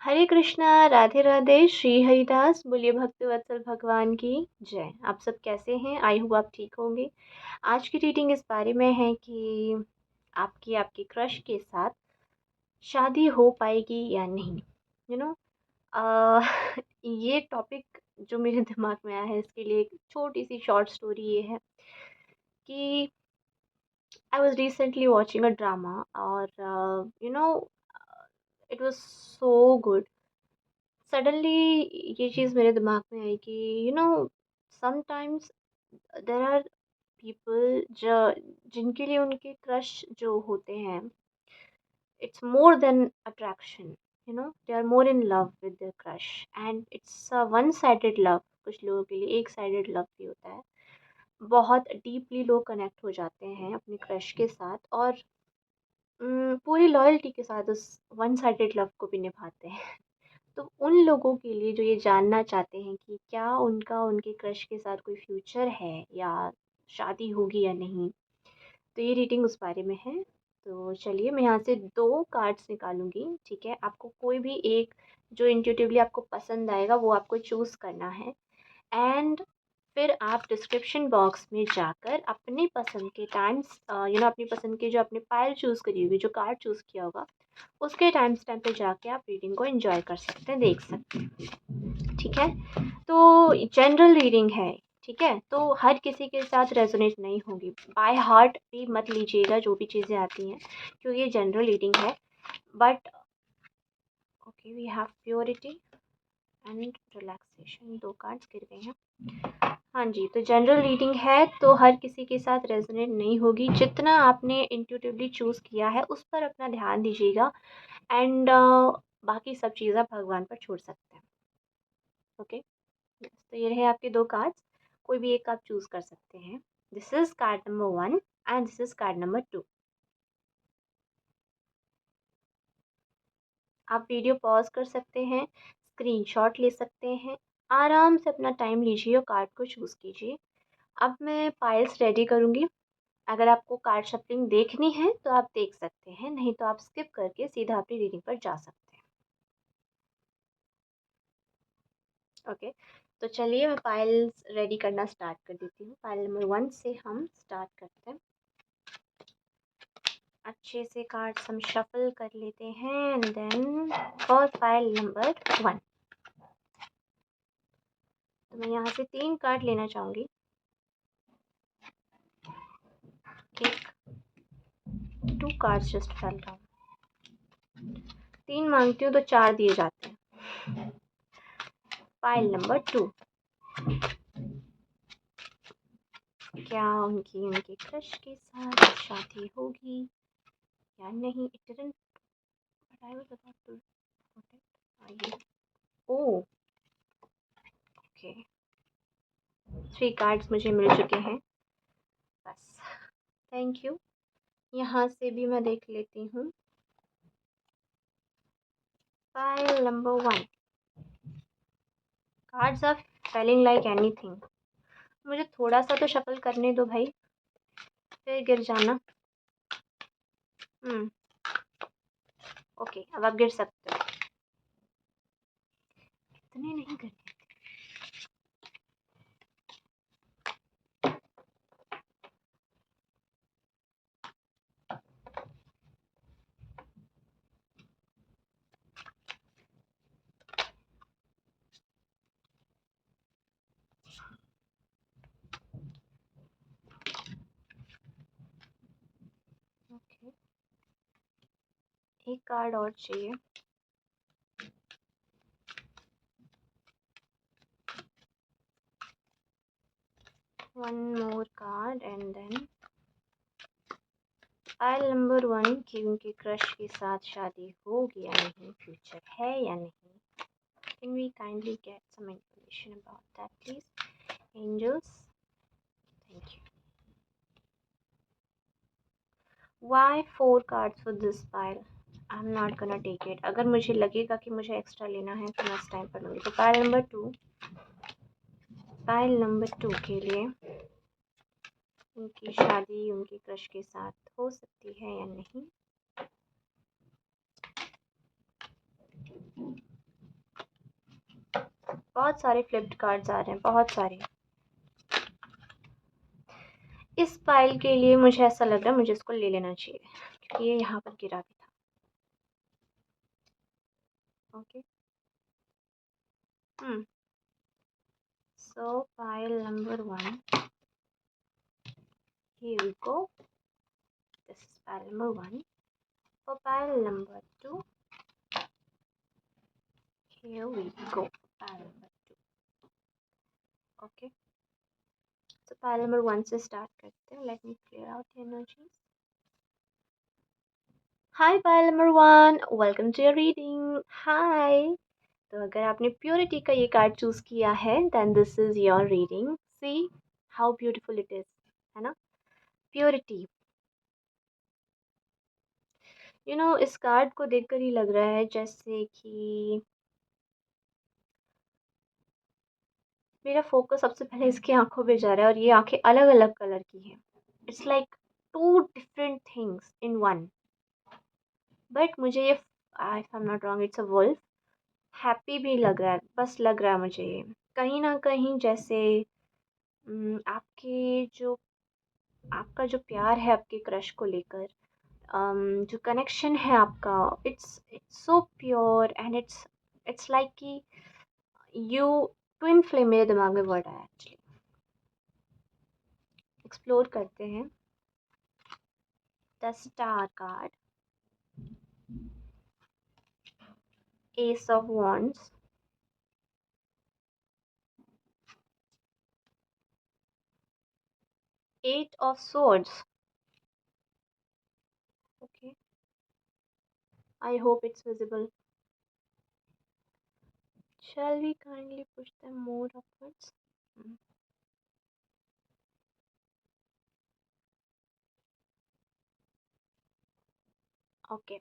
हरे कृष्णा, राधे राधे, श्री हरिदास, बोलिए भक्तवत्सल भगवान की जय। आप सब कैसे हैं? आई होप आप ठीक होंगे। आज की रीडिंग इस बारे में है कि आपकी आपके क्रश के साथ शादी हो पाएगी या नहीं। यू नो ये टॉपिक जो मेरे दिमाग में आया है, इसके लिए एक छोटी सी शॉर्ट स्टोरी ये है कि I was recently watching a drama और it was so good. Suddenly ये चीज़ मेरे दिमाग में आई कि समटाइम्स देर आर पीपल जो जिनके लिए उनके क्रश जो होते हैं, it's more than attraction. They are more in love with their crush, and it's a one sided love. कुछ लोगों के लिए एक साइडेड लव भी होता है। बहुत डीपली लोग कनेक्ट हो जाते हैं अपने क्रश के साथ और पूरी लॉयल्टी के साथ उस वन साइडेड लव को भी निभाते हैं। तो उन लोगों के लिए जो ये जानना चाहते हैं कि क्या उनका उनके क्रश के साथ कोई फ्यूचर है या शादी होगी या नहीं, तो ये रीडिंग उस बारे में है। तो चलिए मैं यहाँ से 2 कार्ड्स निकालूँगी, ठीक है? आपको कोई भी एक जो इंट्यूटिवली आपको पसंद आएगा वो आपको चूज़ करना है एंड फिर आप डिस्क्रिप्शन बॉक्स में जाकर अपनी पसंद के टाइम्स अपनी पसंद के जो आपने पायल चूज़ करी होगी, जो कार्ड चूज़ किया होगा, उसके टाइम स्टैम्प पे जाके आप रीडिंग को एन्जॉय कर सकते हैं, देख सकते हैं, ठीक है? तो जनरल रीडिंग है, ठीक है? तो हर किसी के साथ रेजोनेट नहीं होगी। बाय हार्ट भी मत लीजिएगा जो भी चीज़ें आती हैं, क्योंकि ये जनरल रीडिंग है। But okay, we have purity and relaxation, 2 cards गिर गए हैं। हाँ जी, तो जनरल रीडिंग है तो हर किसी के साथ रेजोनेट नहीं होगी। जितना आपने इंट्यूटिवली चूज़ किया है उस पर अपना ध्यान दीजिएगा एंड बाकी सब चीज़ें आप भगवान पर छोड़ सकते हैं। ओके, यस, तो ये रहे आपके 2 कार्ड्स। कोई भी एक आप चूज़ कर सकते हैं। This is card number 1 and this is card number 2। आप वीडियो पॉज़ कर सकते हैं, स्क्रीनशॉट ले सकते हैं, आराम से अपना टाइम लीजिए और कार्ड को चूज़ कीजिए। अब मैं पाइल्स रेडी करूँगी। अगर आपको कार्ड शफलिंग देखनी है तो आप देख सकते हैं, नहीं तो आप स्किप करके सीधा अपनी रीडिंग पर जा सकते हैं। ओके, तो चलिए मैं पाइल्स रेडी करना स्टार्ट कर देती हूँ। पाइल नंबर 1 से हम स्टार्ट करते हैं। अच्छे से कार्ड्स हम शफल कर लेते हैं and then for pile number 1 तो मैं यहाँ से 3 कार्ड लेना चाहूँगी। 2 कार्ड्स जस्ट फैल डाउन। 3 मांगती हूँ तो 4 दिए जाते हैं। पाइल नंबर 2, क्या उनके क्रश के साथ शादी होगी या नहीं? It didn't but I was about to protect. Oh, okay, 3 cards मुझे मिल चुके हैं। बस, थैंक यू। यहाँ से भी मैं देख लेती हूँ। Pile number 1, cards are feeling like anything. मुझे थोड़ा सा तो शफल करने दो भाई, फिर गिर जाना। ओके, अब आप गिर सकते हो। इतने नहीं गिरने। ओके, एक कार्ड और चाहिए। One more card and then pile number 1 कि उनके क्रश के साथ शादी होगी या नहीं, फ्यूचर है या नहीं। Can we kindly get some information about that please angels? Thank you. Why 4 cards for this pile? I'm not gonna take it. अगर मुझे लगेगा कि मुझे एक्स्ट्रा लेना है तो मैं उस टाइम पर लूँगी। तो पाइल नंबर 2 के लिए उनकी शादी उनके क्रश के साथ हो सकती है या नहीं। बहुत सारे फ्लिप्ड कार्ड्स आ रहे हैं, बहुत सारे। इस पाइल के लिए मुझे ऐसा लग रहा है मुझे इसको ले लेना चाहिए, क्योंकि ये यहाँ पर गिरा भी था। Okay. So pile number 1, here we go. This is pile number 1. For pile number 2, here we go. Pile number 2. Okay. So pile number 1 से start करते हैं. Let me clear out the energies. Hi pile number 1. Welcome to your reading. Hi. तो अगर आपने purity का ये card choose किया है, then this is your reading. See how beautiful it is, है ना? प्योरिटी। इस कार्ड को देखकर ही लग रहा है जैसे कि मेरा फोकस सबसे पहले इसकी आंखों पे जा रहा है, और ये आंखें अलग अलग कलर की हैं। It's like two different things in one. But मुझे ये, if I am not wrong, it's a wolf. Happy भी लग रहा है, बस लग रहा है मुझे ये कहीं ना कहीं जैसे आपके जो आपका जो प्यार है आपके क्रश को लेकर, जो कनेक्शन है आपका, it's so pure and it's like कि यू ट्विन फ्लेम, मेरे दिमाग में वर्ड आया एक्चुअली। एक्सप्लोर करते हैं। The star card, ace of wands, eight of swords. Okay, I hope it's visible. Shall we kindly push them more upwards? Hmm. Okay.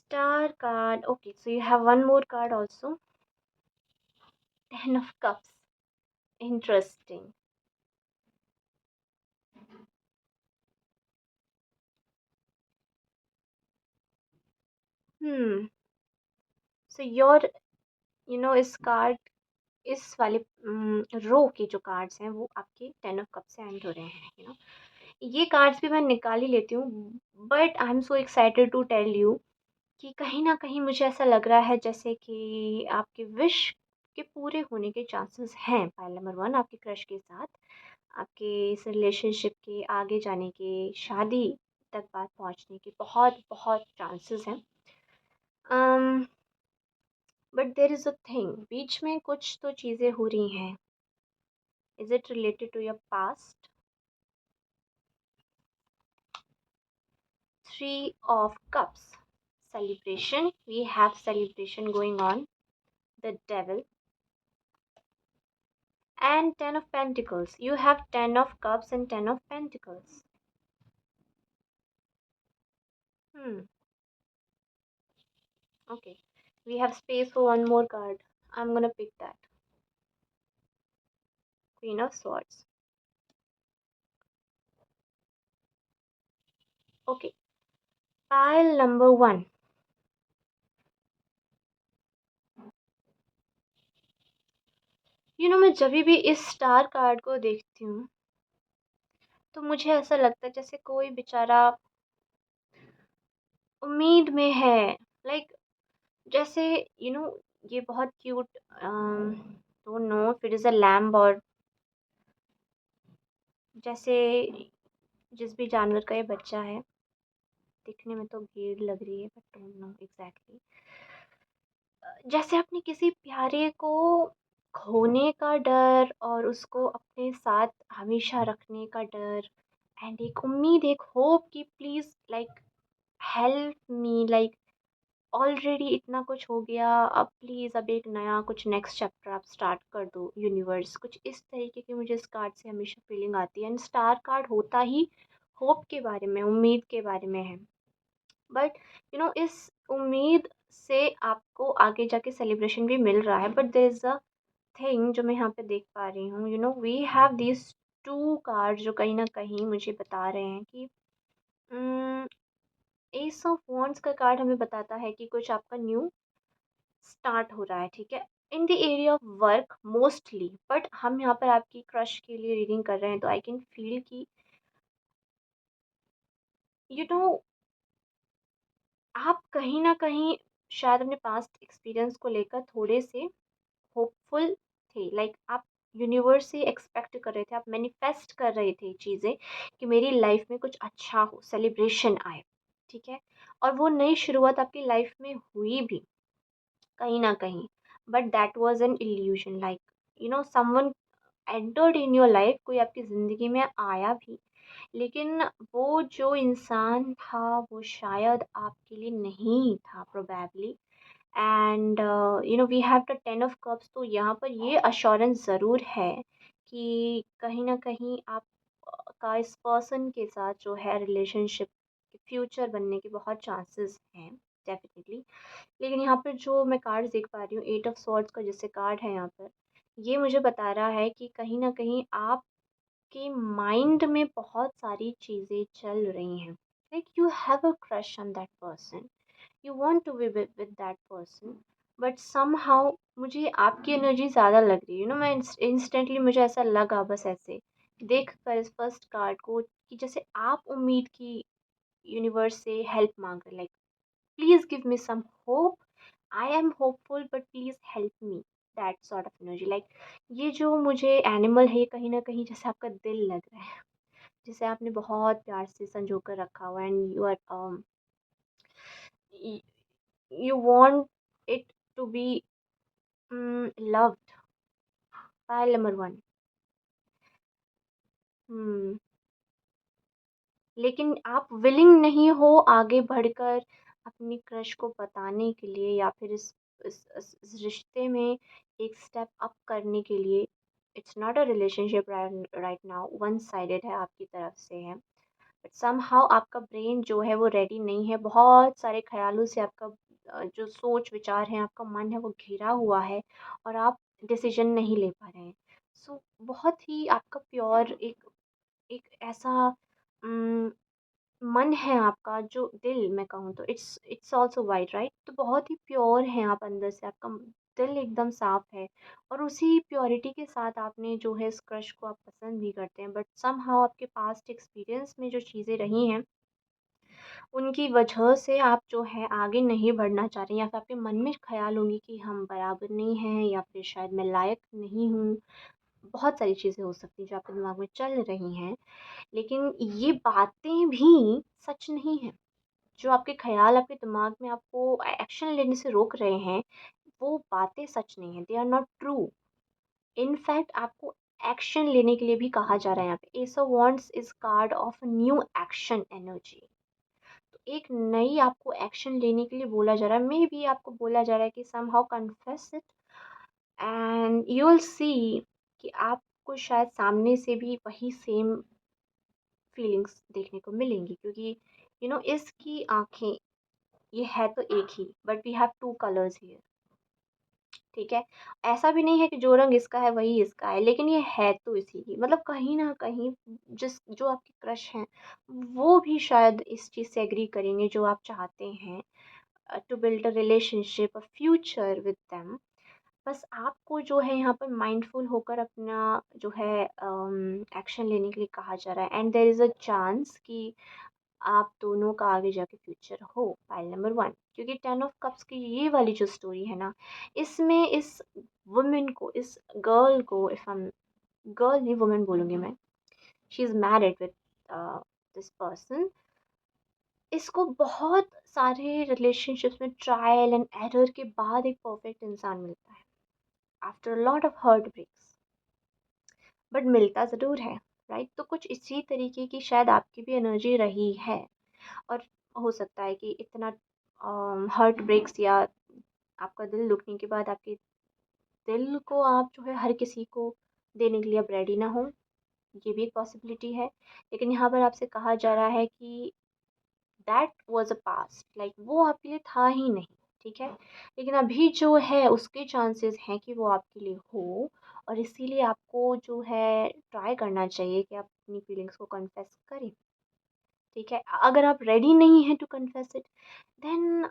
Star card. Okay, so you have one more card also. Ten of Cups. Interesting. Hmm. So इस card, इस वाले रो के जो cards हैं वो आपके ten of cup से and हो रहे हैं। ये कार्ड्स भी मैं निकाल ही लेती हूँ, but I am so excited to tell you कि कहीं न कहीं मुझे ऐसा लग रहा है जैसे कि आपके विश के पूरे होने के चांसेस हैं। पाइल नंबर 1, आपके क्रश के साथ, आपके इस रिलेशनशिप के आगे जाने के, शादी तक बात पहुँचने के बहुत-बहुत चांसेस हैं। But there is a thing, बीच में कुछ तो चीज़ें हो रही हैं। Is it related to your past? 3 of Cups. Celebration. We have celebration going on. The Devil. And 10 of Pentacles. You have 10 of Cups and 10 of Pentacles. Hmm. Okay. We have space for one more card. I'm gonna pick that. Queen of Swords. Okay. Pile number 1. मैं जब भी इस star card को देखती हूँ तो मुझे ऐसा लगता है जैसे कोई बेचारा उम्मीद में है। लाइक जैसे ये बहुत cute, don't know if it is a lamb, और जैसे जिस भी जानवर का ये बच्चा है, दिखने में तो भीड़ लग रही है बट डोंट नो एग्जैक्टली। जैसे अपने किसी प्यारे को खोने का डर, और उसको अपने साथ हमेशा रखने का डर, एंड एक उम्मीद, एक होप कि please like help me, like already इतना कुछ हो गया, अब प्लीज़ अब एक नया कुछ नेक्स्ट चैप्टर आप स्टार्ट कर दो यूनिवर्स। कुछ इस तरीके की मुझे इस कार्ड से हमेशा फीलिंग आती है। एंड स्टार कार्ड होता ही होप के बारे में, उम्मीद के बारे में है। बट इस उम्मीद से आपको आगे जाके सेलिब्रेशन भी मिल रहा है, but there is a thing जो मैं यहाँ पे देख पा रही हूँ। We have this two card जो कहीं ना कहीं मुझे बता रहे हैं कि एस ऑफ वॉन्ड्स का कार्ड हमें बताता है कि कुछ आपका न्यू स्टार्ट हो रहा है, ठीक है, in the area of work mostly, but हम यहाँ पर आपकी क्रश के लिए रीडिंग कर रहे हैं, तो आई कैन फील कि यू नो आप कहीं ना कहीं शायद अपने पास्ट एक्सपीरियंस को लेकर थोड़े से होपफुल थे, लाइक आप यूनिवर्स से एक्सपेक्ट कर रहे थे, आप मैनिफेस्ट कर रहे थे चीज़ें कि मेरी लाइफ में कुछ अच्छा हो, सेलिब्रेशन आए, ठीक है, और वो नई शुरुआत आपकी लाइफ में हुई भी कहीं ना कहीं, but that was an illusion, like someone entered in your life, कोई आपकी ज़िंदगी में आया भी, लेकिन वो जो इंसान था वो शायद आपके लिए नहीं था probably. And we have the 10 of cups, तो यहाँ पर ये अश्योरेंस ज़रूर है कि कहीं ना कहीं आप का इस पर्सन के साथ जो है रिलेशनशिप फ्यूचर बनने के बहुत चांसेस हैं डेफिनेटली। लेकिन यहाँ पर जो मैं कार्ड्स देख पा रही हूँ, 8 ऑफ सॉर्ड्स का जैसे कार्ड है यहाँ पर, ये मुझे बता रहा है कि कहीं ना कहीं आपके माइंड में बहुत सारी चीज़ें चल रही हैं, like you have a crush on that person, you want to be with that person, but somehow मुझे आपकी एनर्जी ज़्यादा लग रही है, मैं इंस्टेंटली मुझे ऐसा लगा बस ऐसे देख कर इस फर्स्ट कार्ड को कि जैसे आप उम्मीद की यूनिवर्स से हेल्प मांग रहे, like please give me some hope, I am hopeful but please help me, that sort of energy, like ये जो मुझे एनिमल है ये कहीं ना कहीं जैसे आपका दिल लग रहा है, जिसे आपने बहुत प्यार से संजो कर रखा हुआ है, and you are you want it to be loved. Pile number one. hmm. लेकिन आप विलिंग नहीं हो आगे बढ़कर अपनी क्रश को बताने के लिए, या फिर इस रिश्ते में एक स्टेप अप करने के लिए। It's not a relationship right now, one sided है, आपकी तरफ से है, बट समहाउ आपका ब्रेन जो है वो रेडी नहीं है, बहुत सारे ख्यालों से आपका जो सोच विचार है, आपका मन है वो घिरा हुआ है, और आप डिसीजन नहीं ले पा रहे हैं। सो बहुत ही आपका प्योर एक एक ऐसा मन है आपका, जो दिल मैं कहूँ तो इट्स ऑल्सो वाइट, राइट, तो बहुत ही प्योर हैं आप अंदर से, आपका दिल एकदम साफ है, और उसी प्योरिटी के साथ आपने जो है इस क्रश को आप पसंद भी करते हैं, बट समहाउ आपके पास्ट एक्सपीरियंस में जो चीज़ें रही हैं उनकी वजह से आप जो है आगे नहीं बढ़ना चाह रहे हैं, या फिर आपके मन में ख्याल होंगे कि हम बराबर नहीं हैं, या फिर शायद मैं लायक नहीं हूँ, बहुत सारी चीज़ें हो सकती हैं जो आपके दिमाग में चल रही हैं, लेकिन ये बातें भी सच नहीं हैं। जो आपके ख़्याल आपके दिमाग में आपको एक्शन लेने से रोक रहे हैं, वो बातें सच नहीं हैं, they are not true. In fact आपको एक्शन लेने के लिए भी कहा जा रहा है यहाँ पे। S of wands is card of new action energy. तो एक नई आपको एक्शन लेने के लिए बोला जा रहा है, मे बी आपको बोला जा रहा है कि somehow confess it, and you will see कि आपको शायद सामने से भी वही सेम फीलिंग्स देखने को मिलेंगी, क्योंकि इसकी आँखें, ये है तो एक ही, but we have two colours here, ठीक है। ऐसा भी नहीं है कि जो रंग इसका है वही इसका है, लेकिन ये है तो इसी की, मतलब कहीं ना कहीं जिस जो आपके क्रश हैं वो भी शायद इस चीज़ से एग्री करेंगे जो आप चाहते हैं, to build a relationship a future with them. बस आपको जो है यहाँ पर माइंडफुल होकर अपना जो है एक्शन लेने के लिए कहा जा रहा है, and there is a chance कि आप दोनों का आगे जाके फ्यूचर हो, पाइल नंबर वन, क्योंकि 10 ऑफ कप्स की ये वाली जो स्टोरी है ना, इसमें इस वुमेन को, इस गर्ल को, इफ हम गर्ल नहीं वुमेन बोलूँगी मैं, she is married with this person, इसको बहुत सारे रिलेशनशिप्स में ट्रायल एंड एरर के बाद एक परफेक्ट इंसान मिलता है, after lot of heart breaks, but मिलता ज़रूर है, राइट। तो कुछ इसी तरीके की शायद आपकी भी एनर्जी रही है, और हो सकता है कि इतना हार्ट ब्रेक्स या आपका दिल दुखने के बाद आपके दिल को आप जो है हर किसी को देने के लिए अब रेडी ना हो, ये भी एक पॉसिबिलिटी है। लेकिन यहाँ पर आपसे कहा जा रहा है कि that was a past, like वो आपके लिए था ही नहीं, ठीक है, लेकिन अभी जो है उसके चांसेस हैं कि वो आपके लिए हो, और इसीलिए आपको जो है ट्राई करना चाहिए कि आप अपनी फीलिंग्स को कन्फेस करें, ठीक है। अगर आप रेडी नहीं हैं to confess it, then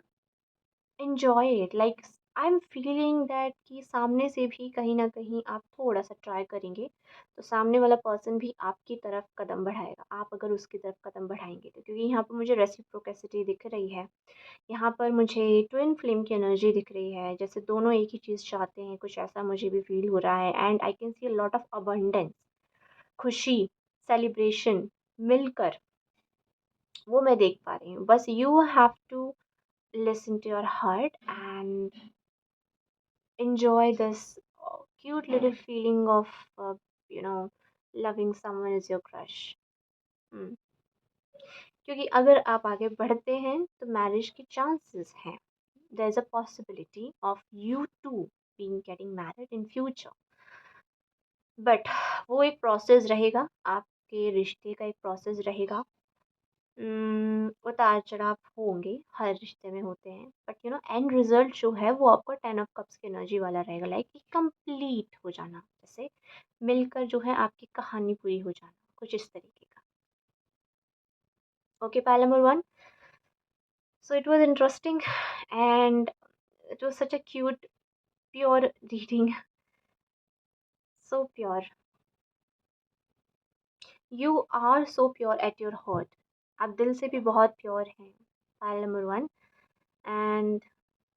enjoy it, like I am feeling that कि सामने से भी कहीं न कहीं आप थोड़ा-सा ट्राई करेंगे, तो सामने वाला पर्सन भी आपकी तरफ कदम बढ़ाएगा, आप अगर उसकी तरफ कदम बढ़ाएँगे तो। क्योंकि यहाँ पर मुझे रेसिप्रोकेसिटी दिख रही है, यहाँ पर मुझे ट्विन फ्लेम की एनर्जी दिख रही है, जैसे दोनों एक ही चीज़ चाहते हैं, कुछ ऐसा मुझे भी फ़ील हो रहा है and I can see a lot of abundance, खुशी, सेलिब्रेशन मिलकर, वो मैं देख पा रही हूँ। बस you have to listen to your heart and enjoy this cute little feeling of you know loving someone as your crush. Hmm. क्योंकि अगर आप आगे बढ़ते हैं तो मैरिज के चांसेस हैं, there is a possibility of you to being getting married in future, but वो एक प्रोसेस रहेगा, आपके रिश्ते का एक प्रोसेस रहेगा। उतार चढ़ाव होंगे, हर रिश्ते में होते हैं, बट एंड रिजल्ट जो है वो आपका 10 ऑफ कप्स की एनर्जी वाला रहेगा, लाइक कंप्लीट हो जाना, जैसे मिलकर जो है आपकी कहानी पूरी हो जाना, कुछ इस तरीके का। Okay, pile number 1। So it was interesting and it was such a cute pure reading, so pure, you are so pure at your heart, आप दिल से भी बहुत प्योर हैं, pile number 1। And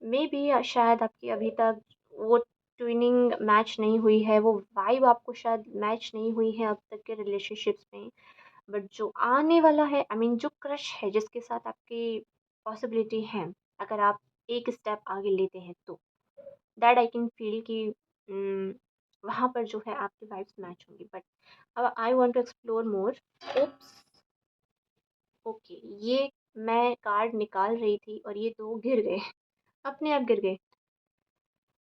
maybe शायद आपकी अभी तक वो ट्विनिंग मैच नहीं हुई है, वो वाइब आपको शायद मैच नहीं हुई है अब तक के रिलेशनशिप्स में, बट जो आने वाला है, आई मीन जो क्रश है जिसके साथ आपकी पॉसिबिलिटी है, अगर आप एक स्टेप आगे लेते हैं तो दैट आई कैन फील कि वहाँ पर जो है आपकी वाइब्स मैच होंगी, बट अब I want to explore more. Oops, okay, ये मैं कार्ड निकाल रही थी और ये दो गिर गए, अपने आप गिर गए।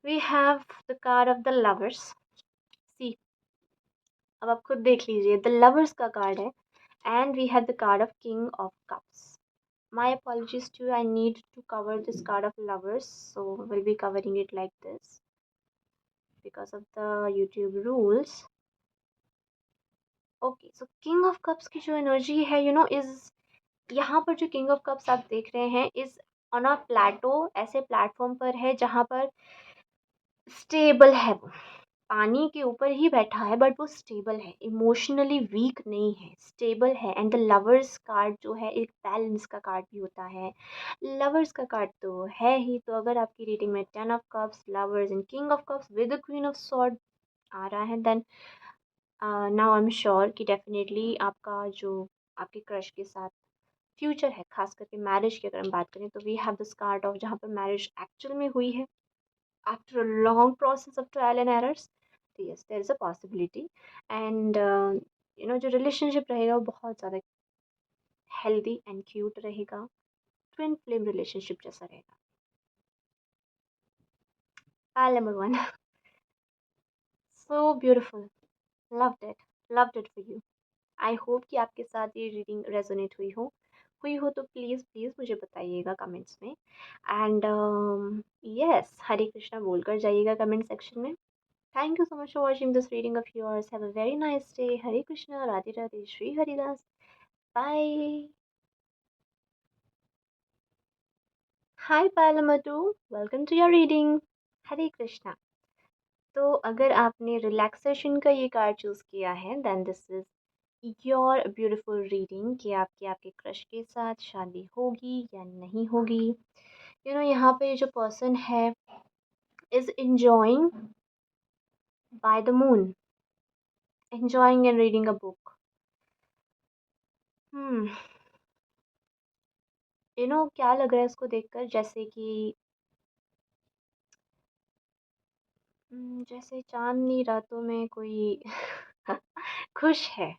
We have the card of the lovers, see, अब आप खुद देख लीजिए, द लवर्स का कार्ड है and we have the card of king of cups. My apologies to, I need to cover this card of lovers, so will be covering it like this because of the YouTube rules. Okay, so king of cups की जो energy है is, यहाँ पर जो king of cups आप देख रहे हैं इज ऑन अ प्लेटो, ऐसे प्लेटफॉर्म पर है जहाँ पर स्टेबल है, वो पानी के ऊपर ही बैठा है बट वो स्टेबल है, इमोशनली वीक नहीं है, स्टेबल है। एंड द लवर्स कार्ड जो है एक बैलेंस का कार्ड भी होता है, लवर्स का कार्ड तो है ही। तो अगर आपकी रीडिंग में 10 of cups, lovers and king of cups with the queen of sword आ रहा है, then now I am sure कि डेफिनेटली आपका जो आपके क्रश के साथ फ्यूचर है, खास करके मैरिज की अगर हम बात करें तो we have this card of जहाँ पर मैरिज एक्चुअल में हुई है after a long process of trial and errors, तो yes there is a possibility and जो रिलेशनशिप रहेगा वो बहुत ज़्यादा हेल्दी एंड क्यूट रहेगा, ट्विन फ्लेम रिलेशनशिप जैसा रहेगा। Pile number 1, so beautiful, loved it for you. I hope कि आपके साथ ये रीडिंग रेजोनेट हुई हो तो प्लीज़ प्लीज़ मुझे बताइएगा कमेंट्स में एंड यस हरे कृष्णा बोलकर जाइएगा कमेंट सेक्शन में। Thank you so much for watching this reading of yours. Have a very nice day. Hare Krishna, Radhe Radhe, Shri Haridas. Bye. Hi Palamatu. Welcome to your reading. Hare Krishna. तो अगर आपने relaxation का ये card choose किया है then this is your beautiful reading कि आपकी आपके क्रश के साथ शादी होगी या नहीं होगी। यहाँ पे जो पर्सन है is enjoying by the moon, enjoying and reading a book. hmm क्या लग रहा है इसको देखकर, जैसे कि जैसे चांदनी रातों में कोई खुश है,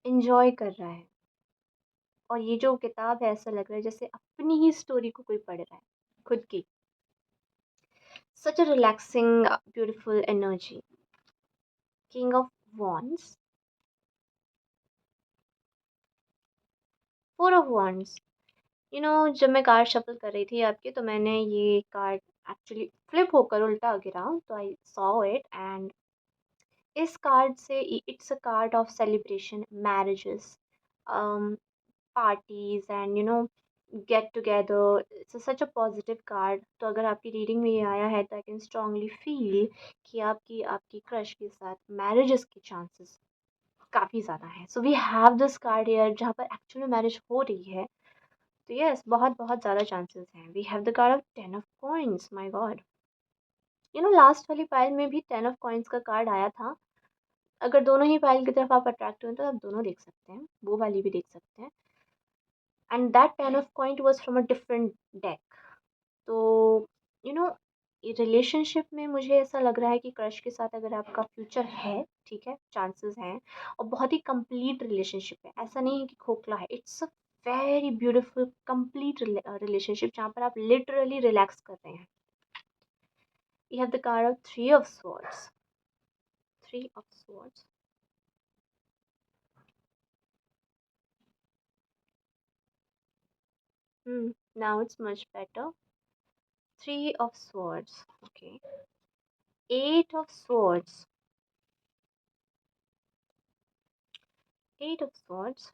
एन्जॉय कर रहा है, और ये जो किताब है ऐसा लग रहा है जैसे अपनी ही स्टोरी को कोई पढ़ रहा है, खुद की। Such a relaxing beautiful energy. King of wands, 4 of wands. जब मैं कार्ड शफल कर रही थी आपके तो मैंने ये कार्ड एक्चुअली फ्लिप होकर उल्टा गिरा, तो आई सॉ इट एंड इस कार्ड से it's a card of celebration, marriages, parties and get together, it's such a positive card. तो अगर आपकी रीडिंग में ये आया है तो आई कैन स्ट्रांगली फील कि आपकी आपकी क्रश के साथ मैरिजेस के चांसेस काफ़ी ज़्यादा हैं। So we have this card here जहाँ पर एक्चुअली मैरिज हो रही है। तो यस, बहुत बहुत ज़्यादा चांसेस हैं। We have the card of 10 of coins, my God. Last वाली पाइल में भी 10 ऑफ कॉइन्स का कार्ड आया था। अगर दोनों ही पाइल की तरफ आप अट्रैक्ट हुए तो आप दोनों देख सकते हैं, वो वाली भी देख सकते हैं। And that 10 of coin was from a different deck. तो यू नो रिलेशनशिप में मुझे ऐसा लग रहा है कि क्रश के साथ अगर आपका फ्यूचर है, ठीक है, चांसेस हैं, और बहुत ही कंप्लीट रिलेशनशिप है, ऐसा नहीं है कि खोखला है। It's a very beautiful complete relationship जहाँ पर आप लिटरली रिलैक्स कर रहे हैं। You have the card of Three of Swords. Three of Swords. Now it's much better. Three of Swords. Okay. Eight of Swords. Eight of Swords.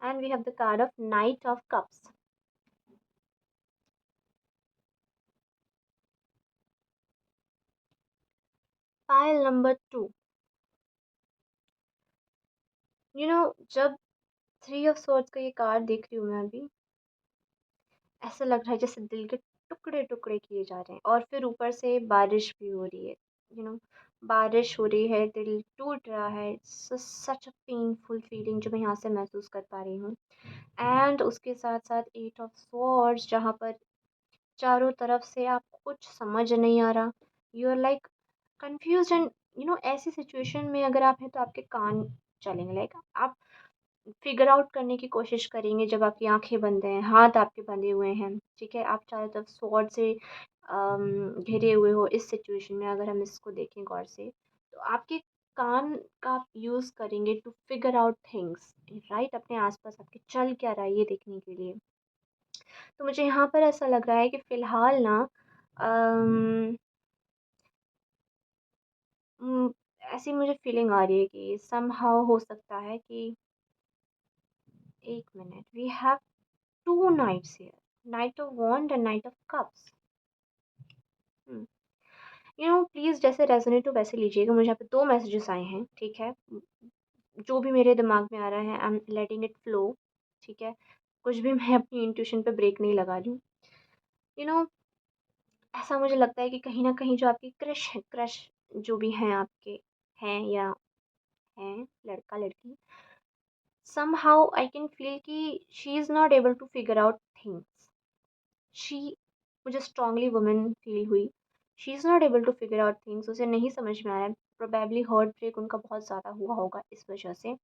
And we have the card of Knight of Cups. Pile number two. जब three of swords का ये card देख रही हूँ मैं अभी, ऐसा लग रहा है जैसे दिल के टुकड़े टुकड़े किए जा रहे हैं, और फिर ऊपर से बारिश भी हो रही है। यू नो बारिश हो रही है, दिल टूट रहा है। सच अ पेनफुल फीलिंग जो मैं यहाँ से महसूस कर पा रही हूँ। एंड उसके साथ साथ एट ऑफ स्वॉर्ड्स जहाँ पर चारों तरफ से आपको कुछ समझ नहीं आ रहा। You are like confuse and ऐसी सिचुएशन में अगर आप हैं तो आपके कान चलेंगे, लाइक आप फिगर आउट करने की कोशिश करेंगे जब आपकी आंखें बंद हैं, हाथ आपके बंधे हुए हैं, ठीक है, आप चारों तरफ स्वॉर्ड से घिरे हुए हो। इस सिचुएशन में अगर हम इसको देखें गौर से, तो आपके कान का आप यूज़ करेंगे to figure out things, right, अपने आसपास आपके चल क्या रहा है ये देखने के लिए। तो मुझे यहाँ पर ऐसा लग रहा है कि फ़िलहाल ना अम, उम, ऐसी मुझे फीलिंग आ रही है कि समहाउ हो सकता है कि एक minute, we have two knights here, knight of wand and knight of cups. Hmm, please जैसे रेज़ोनेट हो वैसे लीजिएगा। मुझे यहाँ पे 2 मैसेजेस आए हैं, ठीक है? जो भी मेरे दिमाग में आ रहा है I am letting it flow, ठीक है? कुछ भी मैं अपनी इंट्यूशन पे ब्रेक नहीं लगा रही हूँ। यू नो ऐसा मुझे लगता है कि कहीं न कहीं जो आपकी क्रश जो भी हैं आपके, हैं या हैं, लड़का-लड़की, समहाउ आई कैन फ़ील कि she is not able to figure out things. She मुझे स्ट्रांगली वुमन फ़ील हुई। She is not able to figure out things, उसे नहीं समझ में आ रहा है। प्रोबेबली हर्ट ब्रेक उनका बहुत ज़्यादा हुआ होगा इस वजह से,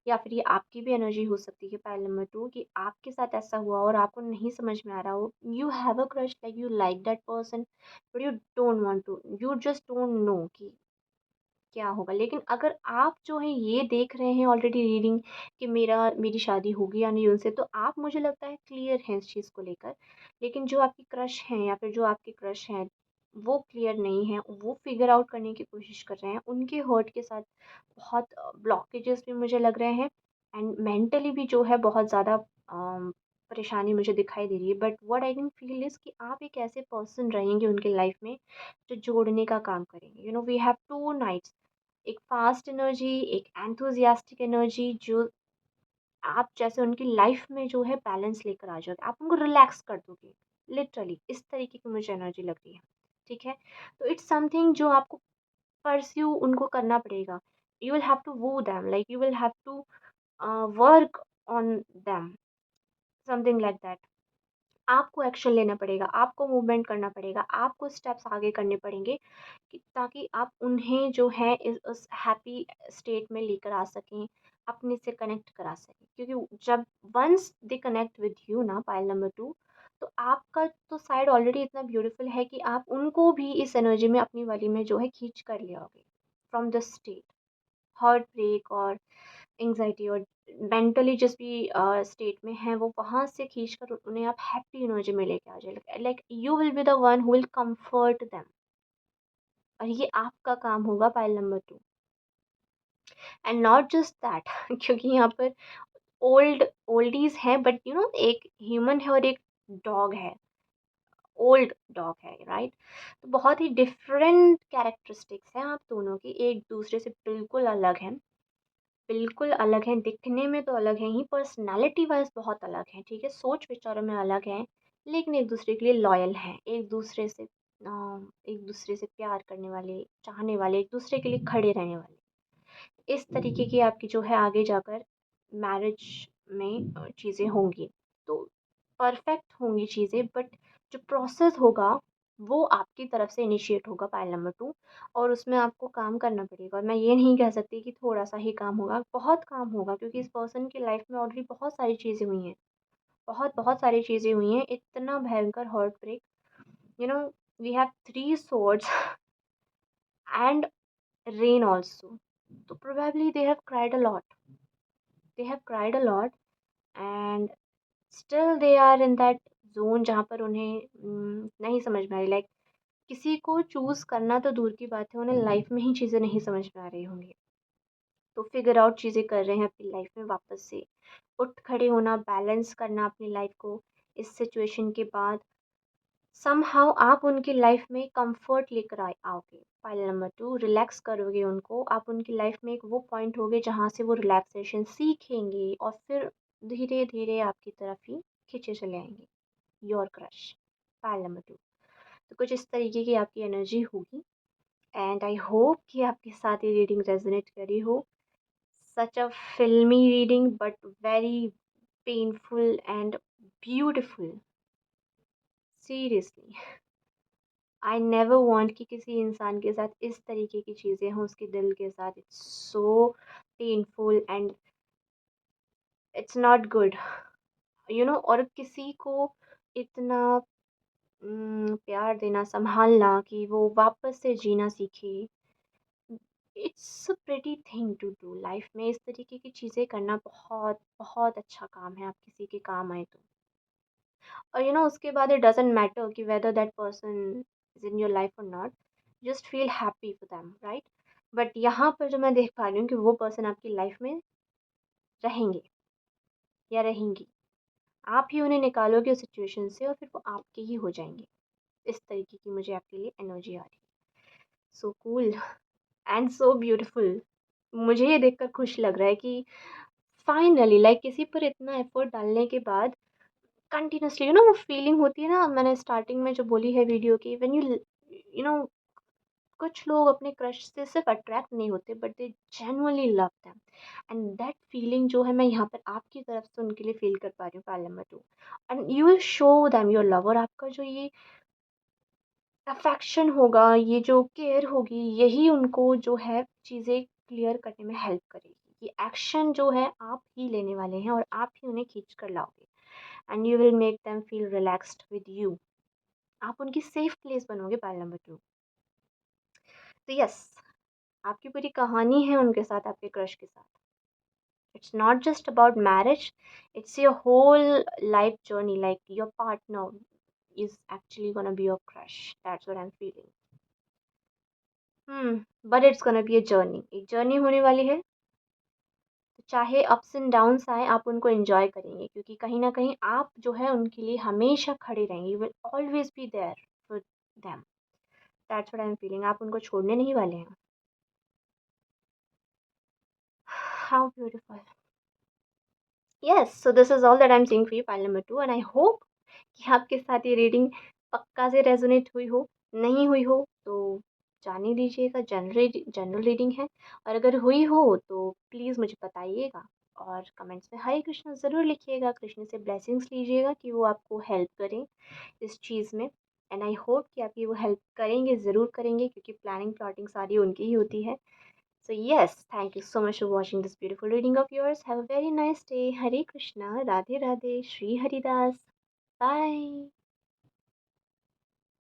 या फिर ये आपकी भी एनर्जी हो सकती है पाइल नंबर 2 कि आपके साथ ऐसा हुआ और आपको नहीं समझ में आ रहा हो। You have a crush, like you like that person, but you don't want to, you just don't know कि क्या होगा। लेकिन अगर आप जो है ये देख रहे हैं ऑलरेडी रीडिंग कि मेरी शादी होगी या नहीं उनसे, तो आप मुझे लगता है क्लियर हैं इस चीज़ को लेकर। लेकिन जो आपकी क्रश हैं या फिर जो आपके क्रश हैं, वो क्लियर नहीं हैं, वो फिगर आउट करने की कोशिश कर रहे हैं। उनके हर्ट के साथ बहुत ब्लॉकेजेस भी मुझे लग रहे हैं, एंड मेंटली भी जो है बहुत ज़्यादा परेशानी मुझे दिखाई दे रही है। But what I can feel is कि आप एक ऐसे पर्सन रहेंगे उनके लाइफ में जो जोड़ने का काम करेंगे। वी हैव टू नाइट्स, एक फ़ास्ट एनर्जी, एक एंथुसियास्टिक एनर्जी, जो आप जैसे उनकी लाइफ में जो है बैलेंस लेकर आ जाओगे। आप उनको रिलैक्स कर दोगे, लिटरली इस तरीके की मुझे एनर्जी लग रही है, ठीक है? तो इट्स समथिंग जो आपको परस्यू उनको करना पड़ेगा। You will have to woo them, like you will have to work on them, something like that. आपको एक्शन लेना पड़ेगा, आपको मूवमेंट करना पड़ेगा, आपको स्टेप्स आगे करने पड़ेंगे कि ताकि आप उन्हें जो है इस उस हैप्पी स्टेट में लेकर आ सकें, अपने से कनेक्ट करा सकें। क्योंकि जब once they connect with you ना, पाइल नंबर 2, तो आपका तो साइड ऑलरेडी इतना ब्यूटीफुल है कि आप उनको भी इस एनर्जी में अपनी वाली में जो है खींच कर ले आओगे from the state, heartbreak और एंग्ज़ायटी और मेंटली जिस भी स्टेट में हैं, वो वहाँ से खींचकर उन्हें आप हैप्पी एनर्जी में लेके आ जाइए। Like you will be the one who will comfort them, और ये आपका काम होगा pile number 2। And not just that क्योंकि यहाँ पर ओल्डीज हैं, बट एक ह्यूमन है और एक डॉग है, ओल्ड डॉग है, राइट? तो बहुत ही डिफरेंट कैरेक्टरिस्टिक्स हैं आप दोनों की, एक दूसरे से बिल्कुल अलग हैं, बिल्कुल अलग हैं, दिखने में तो अलग हैं ही, पर्सनैलिटी वाइज बहुत अलग हैं, ठीक है, सोच विचारों में अलग हैं, लेकिन एक दूसरे के लिए लॉयल हैं, एक दूसरे से प्यार करने वाले, चाहने वाले, एक दूसरे के लिए खड़े रहने वाले। इस तरीके की आपकी जो है आगे जाकर मैरिज में चीज़ें होंगी, तो परफेक्ट होंगी चीज़ें, बट जो प्रोसेस होगा वो आपकी तरफ से इनिशिएट होगा, पाइल नंबर 2, और उसमें आपको काम करना पड़ेगा। और मैं ये नहीं कह सकती कि थोड़ा सा ही काम होगा, बहुत काम होगा, क्योंकि इस पर्सन की लाइफ में ऑलरेडी बहुत सारी चीज़ें हुई हैं, बहुत बहुत सारी चीज़ें हुई हैं, इतना भयंकर heartbreak, you know we have 3 swords and rain also. So probably they have cried a lot. They have cried a lot, and still they are in that zone जहाँ पर उन्हें नहीं समझ में आ रही, लाइक किसी को चूज़ करना तो दूर की बात है, उन्हें लाइफ में ही चीज़ें नहीं समझ में आ रही होंगी, तो फिगर आउट चीज़ें कर रहे हैं अपनी लाइफ में, वापस से उठ खड़े होना, बैलेंस करना अपनी लाइफ को इस सिचुएशन के बाद। समहाउ आप उनकी लाइफ में कंफर्ट लेकर आए आओगे, पाइल नंबर 2, रिलैक्स करोगे उनको, आप उनकी लाइफ में एक वो पॉइंट होगे जहाँ से वो रिलैक्सेशन सीखेंगे और फिर धीरे धीरे आपकी तरफ ही खींचे चले आएंगे, योर क्रश, पाइल नंबर 2। तो कुछ इस तरीके की आपकी एनर्जी होगी, एंड आई होप कि आपके साथ ये रीडिंग रेजोनेट करी हो। सच अ फिल्मी reading but very painful and beautiful, seriously. I never want कि किसी इंसान के साथ इस तरीके की चीज़ें हों उसके दिल के साथ, it's so painful and it's not good, और किसी को इतना प्यार देना, संभालना कि वो वापस से जीना सीखे, it's a pretty thing to do life में। इस तरीके की चीज़ें करना बहुत बहुत अच्छा काम है, आप किसी के काम आए तो। और उसके बाद इट डजेंट मैटर कि whether that person is in your life और not, just feel happy for them, right? But यहाँ पर जो मैं देख पा रही हूँ कि वो पर्सन आपकी लाइफ में रहेंगे या रहेंगी, आप ही उन्हें निकालोगे उस सिचुएशन से और फिर वो आपके ही हो जाएंगे। इस तरीके की मुझे आपके लिए एनर्जी आ रही है। So cool and so beautiful. मुझे ये देखकर खुश लग रहा है कि फाइनली, लाइक किसी पर इतना एफर्ट डालने के बाद कंटिन्यूअसली, वो फीलिंग होती है ना, मैंने स्टार्टिंग में जो बोली है वीडियो की, व्हेन यू नो कुछ लोग अपने क्रश से सिर्फ अट्रैक्ट नहीं होते, but they genuinely love them, and that feeling जो है मैं यहाँ पर आपकी तरफ से उनके लिए फील कर पा रही हूँ, part number 2। And you will show them your love, और आपका जो ये अफेक्शन होगा, ये जो केयर होगी, यही उनको जो है चीज़ें क्लियर करने में हेल्प करेगी। ये एक्शन जो है आप ही लेने वाले हैं और आप ही उन्हें खींच कर लाओगे, and you will make them feel relaxed with you. आप उनकी सेफ प्लेस बनोगे, पार्ट नंबर 2। तो यस, आपकी पूरी कहानी है उनके साथ, आपके क्रश के साथ। It's not just about marriage, it's your whole life journey. Like your partner is actually gonna be your crush. That's what I'm feeling. But it's gonna be a journey. एक जर्नी होने वाली है, तो चाहे ups and downs आए, आप उनको enjoy करेंगे, क्योंकि कहीं ना कहीं आप जो है उनके लिए हमेशा खड़े रहेंगे, you will always be there for them. That's what I am feeling. आप उनको छोड़ने नहीं वाले हैं। How beautiful. Yes, so this is all that I am seeing for you, pile number 2, and I hope कि आपके साथ ये रीडिंग पक्का से रेजोनेट हुई हो। नहीं हुई हो तो जान ही दीजिएगा, जनरल रीडिंग है, और अगर हुई हो तो प्लीज़ मुझे बताइएगा, और कमेंट्स में हरे कृष्णा ज़रूर लिखिएगा, कृष्ण से ब्लेसिंग्स लीजिएगा कि वो आपको हेल्प करें इस चीज़ में। एंड आई होप कि आपकी वो हेल्प करेंगे, ज़रूर करेंगे, क्योंकि प्लानिंग प्लॉटिंग सारी उनकी ही होती है। So, yes, thank you so much for watching this beautiful reading of yours. Have a very nice day. Hare Krishna, Radhe Radhe, Shri Haridas. Bye.